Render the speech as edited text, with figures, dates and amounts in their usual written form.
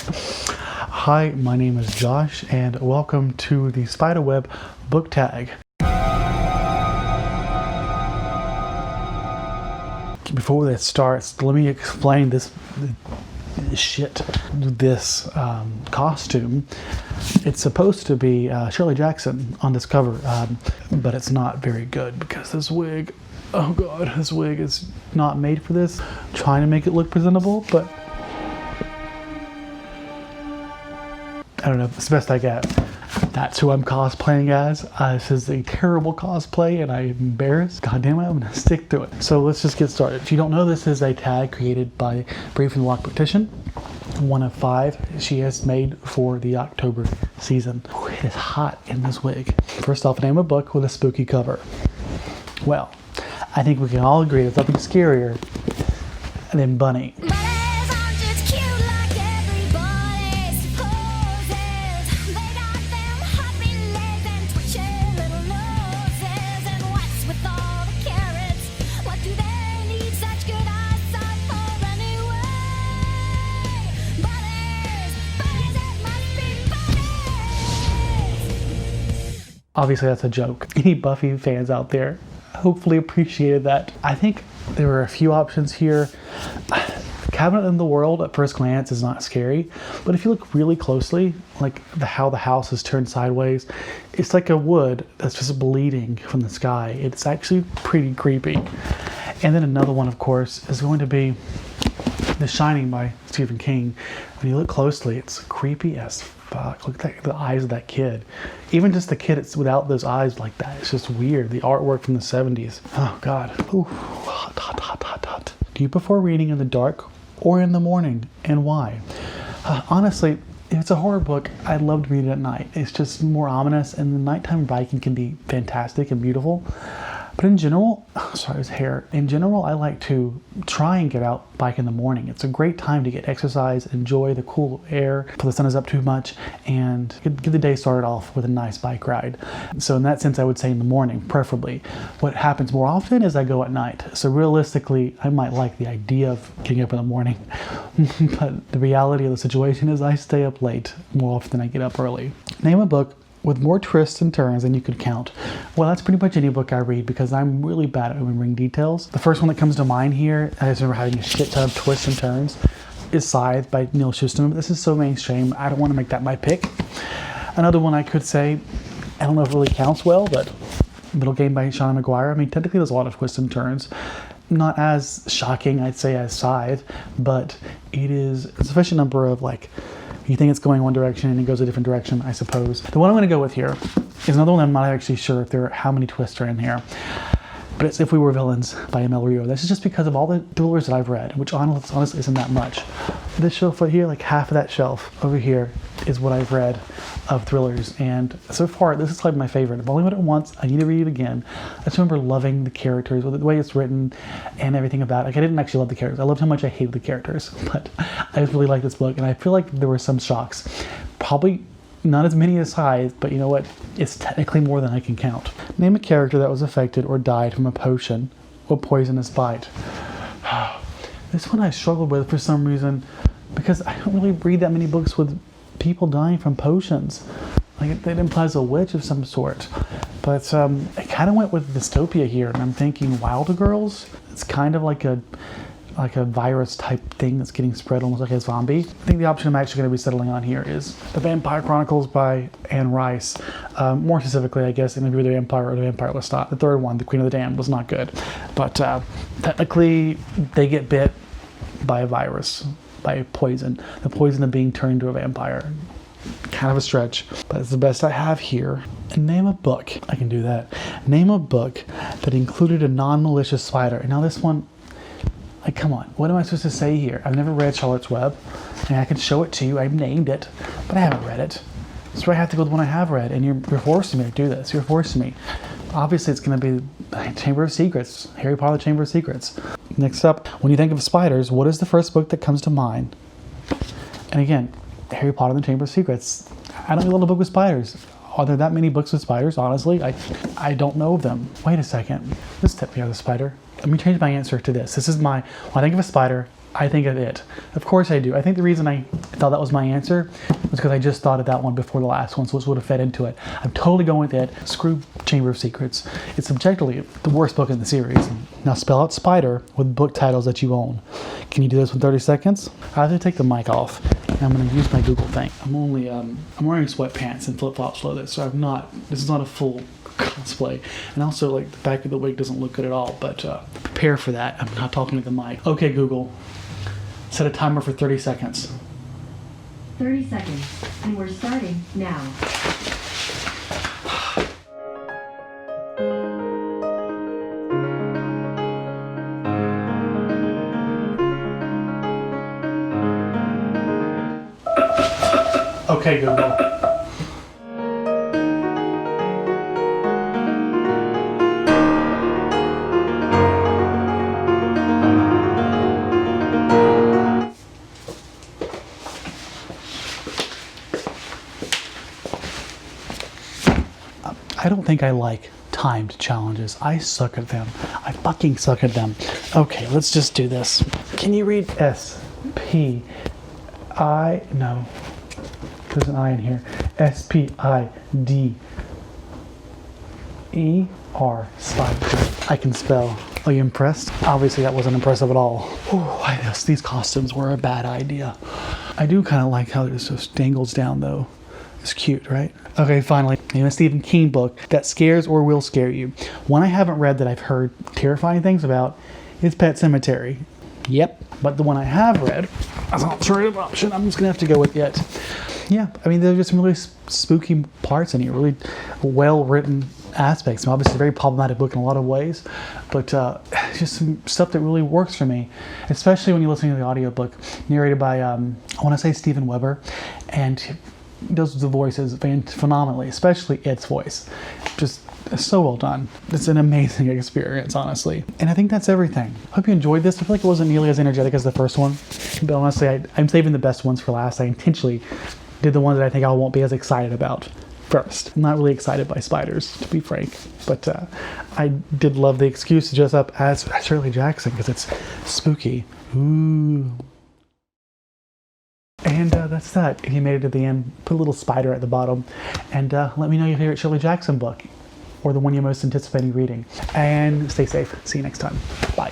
Hi, my name is Josh, and welcome to the Spiderweb book tag. Before this starts, let me explain this costume. It's supposed to be Shirley Jackson on this cover, but it's not very good because this wig, oh god, this wig is not made for this. I'm trying to make it look presentable, but I don't know, it's the best I get. That's who I'm cosplaying as. This is a terrible cosplay and I'm embarrassed. God damn it, I'm gonna stick to it. So let's just get started. If you don't know, this is a tag created by Brave and the Lock Petition. One of 5 she has made for the October season. Ooh, it is hot in this wig. First off, name a book with a spooky cover. Well, I think we can all agree there's nothing scarier than Bunny. Obviously that's a joke. Any Buffy fans out there hopefully appreciated that. I think there were a few options here. Cabinet in the World at first glance is not scary, but if you look really closely, like how the house is turned sideways, it's like a wood that's just bleeding from the sky. It's actually pretty creepy. And then another one, of course, is going to be The Shining by Stephen King. When you look closely, it's creepy as fuck. Look at the eyes of that kid. Even just the kid, it's without those eyes like that. It's just weird. The artwork from the 70s. Oh God. Ooh, hot, hot, hot, hot, hot. Do you prefer reading in the dark or in the morning, and why? Honestly, if it's a horror book, I'd love to read it at night. It's just more ominous, and the nighttime biking can be fantastic and beautiful. But in general, sorry, his hair. In general, I like to try and get out bike in the morning. It's a great time to get exercise, enjoy the cool air before the sun is up too much, and get the day started off with a nice bike ride. So in that sense, I would say in the morning, preferably. What happens more often is I go at night. So realistically, I might like the idea of getting up in the morning, but the reality of the situation is I stay up late more often than I get up early. Name a book with more twists and turns than you could count. Well, that's pretty much any book I read because I'm really bad at remembering details. The first one that comes to mind here, I just remember having a shit ton of twists and turns, is Scythe by Neil Shusterman. This is so mainstream, I don't want to make that my pick. Another one I could say, I don't know if it really counts well, but Middle Game by Sean McGuire. I mean, technically there's a lot of twists and turns. Not as shocking, I'd say, as Scythe, but it is a sufficient number of you think it's going one direction and it goes a different direction, I suppose. The one I'm going to go with here is another one I'm not actually sure if how many twists are in here. But it's If We Were Villains by Emil Rio. This is just because of all the thrillers that I've read, which honestly isn't that much. This shelf right here, like half of that shelf over here, is what I've read of thrillers. And so far, this is like my favorite. I've only read it once. I need to read it again. I just remember loving the characters, the way it's written and everything about it. Like, I didn't actually love the characters. I loved how much I hated the characters. But I just really like this book. And I feel like there were some shocks. Probably not as many as Scythe, but you know what? It's technically more than I can count. Name a character that was affected or died from a potion or poisonous bite. This one I struggled with for some reason because I don't really read that many books with people dying from potions. Like, it implies a witch of some sort. But I kind of went with dystopia here, and I'm thinking Wilder Girls. It's kind of like a virus type thing that's getting spread almost like a zombie. I think the option I'm actually going to be settling on here is The Vampire Chronicles by Anne Rice. More specifically, I guess, Interview with the Vampire or The Vampire Lestat. The third one, The Queen of the Damned, was not good. But technically, they get bit by a virus, by poison. The poison of being turned into a vampire. Kind of a stretch, but it's the best I have here. And name a book. I can do that. Name a book that included a non-malicious spider. And now this one, like, come on, what am I supposed to say here? I've never read Charlotte's Web, and I can show it to you. I've named it, but I haven't read it. So I have to go with the one I have read, and you're forcing me to do this. You're forcing me. Obviously, it's going to be Chamber of Secrets, Harry Potter Chamber of Secrets. Next up, when you think of spiders, what is the first book that comes to mind? And again, Harry Potter and the Chamber of Secrets. I don't really love a book with spiders. Are there that many books with spiders? Honestly, I don't know of them. Wait a second. This tipped me out of the spider. Let me change my answer to this. This is when I think of a spider, I think of It. Of course I do. I think the reason I thought that was my answer was because I just thought of that one before the last one, so it would have fed into it. I'm totally going with It. Screw Chamber of Secrets. It's objectively the worst book in the series. Now spell out spider with book titles that you own. Can you do this in 30 seconds? I have to take the mic off, and I'm going to use my Google thing. I'm wearing sweatpants and flip-flops for this, so this is not a full cosplay, and also like the back of the wig doesn't look good at all, but prepare for that. I'm not talking to the mic. Okay, Google, set a timer for 30 seconds. 30 seconds, and we're starting now. Okay, Google. I don't think I like timed challenges. I suck at them. I fucking suck at them. Okay, let's just do this. Can you read S-P-I, no, there's an I in here. S-P-I-D-E-R, spider. I can spell. Are you impressed? Obviously that wasn't impressive at all. These costumes were a bad idea. I do kind of like how it just dangles down though. It's cute, right? Okay, finally, a Stephen King book that scares or will scare you. One I haven't read that I've heard terrifying things about is Pet Sematary. Yep, but the one I have read as an alternative option, I'm just gonna have to go with It. Yeah, I mean, there's just some really spooky parts in here, really well-written aspects. Obviously, a very problematic book in a lot of ways, but just some stuff that really works for me, especially when you're listening to the audiobook narrated by, I want to say Steven Weber, and he does the voices phenomenally, especially It's voice. Just so well done. It's an amazing experience, honestly. And I think that's everything. Hope you enjoyed this. I feel like it wasn't nearly as energetic as the first one, but honestly, I'm saving the best ones for last. I intentionally did the ones that I think I won't be as excited about first. I'm not really excited by spiders, to be frank, but I did love the excuse to dress up as Shirley Jackson because it's spooky. Ooh. And that's that. If you made it to the end, put a little spider at the bottom, and let me know your favorite Shirley Jackson book, or the one you're most anticipating reading. And stay safe. See you next time. Bye.